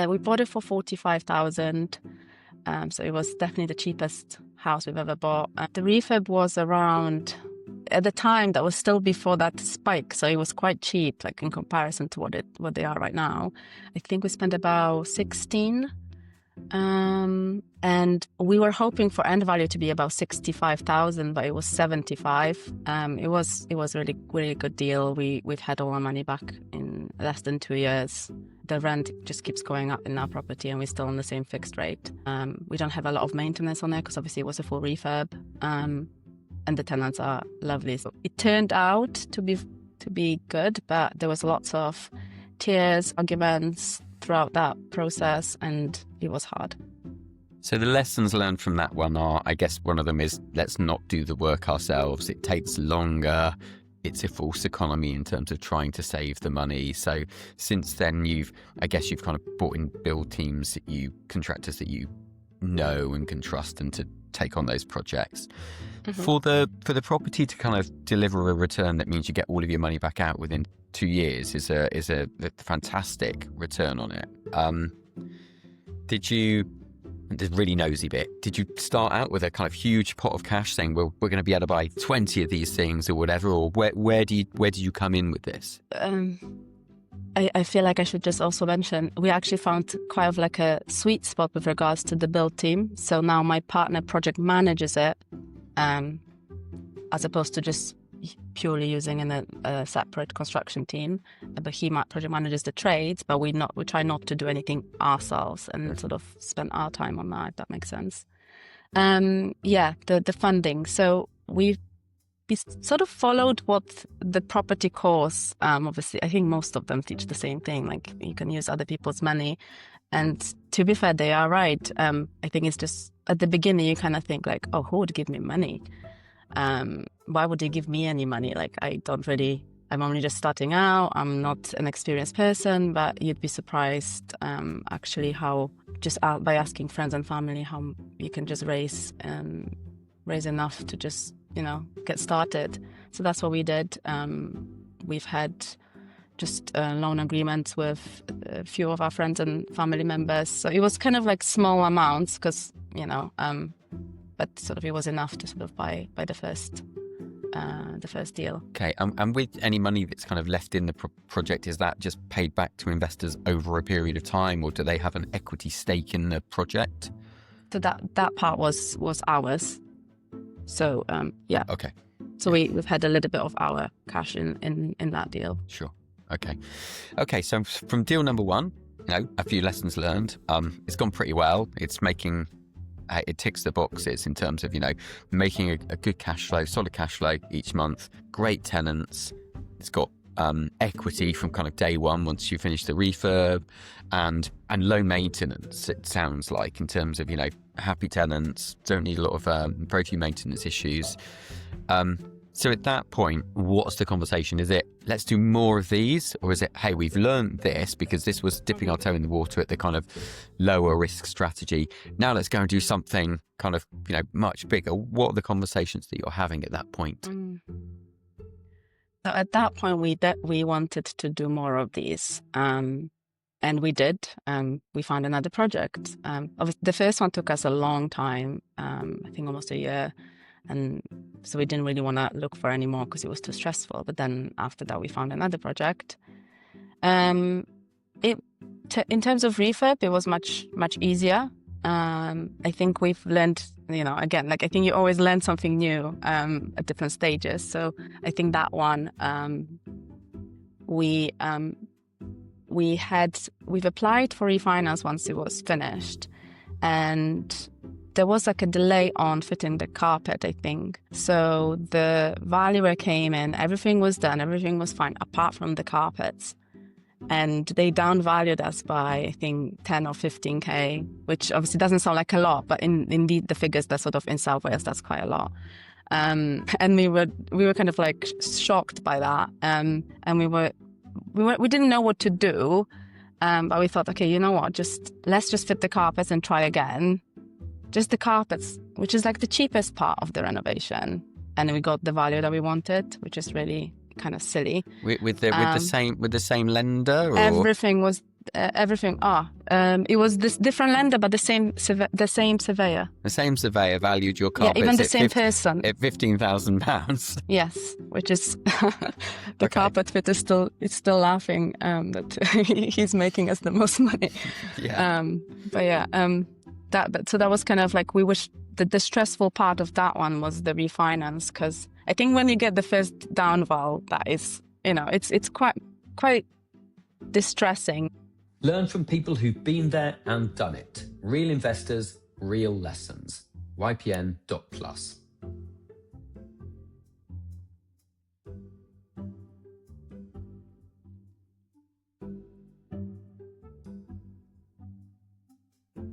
We bought it for 45,000. So it was definitely the cheapest house we've ever bought. The refurb was around, at the time, that was still before that spike. So it was quite cheap, like in comparison to what they are right now. I think we spent about 16. And we were hoping for end value to be about 65,000, but it was 75. It was really, really good deal. We've had all our money back in less than 2 years. The rent just keeps going up in our property, and we're still on the same fixed rate. We don't have a lot of maintenance on there because obviously it was a full refurb, and the tenants are lovely. So it turned out to be good, but there was lots of tears, arguments throughout that process, and it was hard. So the lessons learned from that one are, I guess one of them is, let's not do the work ourselves. It takes longer. It's a false economy in terms of trying to save the money. So since then, you've kind of brought in build teams, contractors that you know and can trust, and to take on those projects. Mm-hmm. For the property to kind of deliver a return that means you get all of your money back out within 2 years is a fantastic return on it. Did you, the really nosy bit, did you start out with a kind of huge pot of cash saying, well, we're going to be able to buy 20 of these things or whatever, or where did you come in with this? I feel like I should just also mention, we actually found quite of like a sweet spot with regards to the build team. So now my partner project manages it, as opposed to just purely using in a separate construction team. But he project manages the trades, but we try not to do anything ourselves and sort of spend our time on that, if that makes sense. The funding. So we sort of followed what the property course, obviously, I think most of them teach the same thing, like you can use other people's money. And to be fair, they are right. I think it's just at the beginning, you kind of think like, oh, who would give me money? Why would they give me any money? Like, I'm only just starting out. I'm not an experienced person, but you'd be surprised actually how just by asking friends and family how you can just raise enough to just, get started. So that's what we did. We've had just loan agreements with a few of our friends and family members. So it was kind of like small amounts because, but sort of it was enough to sort of buy the first deal. Okay, and with any money that's kind of left in the project, is that just paid back to investors over a period of time, or do they have an equity stake in the project? So that part was ours. So yeah. Okay. So we've had a little bit of our cash in that deal. Sure. Okay. So from deal number one, a few lessons learned. It's gone pretty well. It's it ticks the boxes in terms of, making a good cash flow, solid cash flow each month, great tenants. It's got equity from kind of day one once you finish the refurb, and low maintenance, it sounds like, in terms of, happy tenants, don't need a lot of very few maintenance issues. So at that point, what's the conversation? Is it, let's do more of these? Or is it, hey, we've learned this because this was dipping our toe in the water at the kind of lower risk strategy. Now let's go and do something kind of, much bigger. What are the conversations that you're having at that point? So at that point, we wanted to do more of these. And we did. We found another project. The first one took us a long time, I think almost a year. And so we didn't really want to look for any more because it was too stressful. But then after that, we found another project. In terms of refurb, it was much, much easier. I think we've learned, again, like I think you always learn something new at different stages. So I think that one, we've applied for refinance once it was finished, and there was like a delay on fitting the carpet, I think. So the valuer came in, everything was done, everything was fine, apart from the carpets. And they downvalued us by, I think, 10 or 15K, which obviously doesn't sound like a lot, but indeed the figures that sort of in South Wales, that's quite a lot. And we were kind of like shocked by that. And we didn't know what to do. But we thought, okay, you know what, let's just fit the carpets and try again. Just the carpets, which is like the cheapest part of the renovation. And we got the value that we wanted, which is really kind of silly. With the same lender? Or? Everything was everything. It was this different lender, but the same surveyor. The same surveyor valued your Yeah, carpets even the at same person. at £15,000. Yes, which is the Okay. carpet fitter is still laughing that he's making us the most money. Yeah. But yeah, that was kind of like, we wish the stressful part of that one was the refinance, because I think when you get the first downval, that is, it's quite distressing. Learn from people who've been there and done it. Real investors, real lessons. YPN.plus.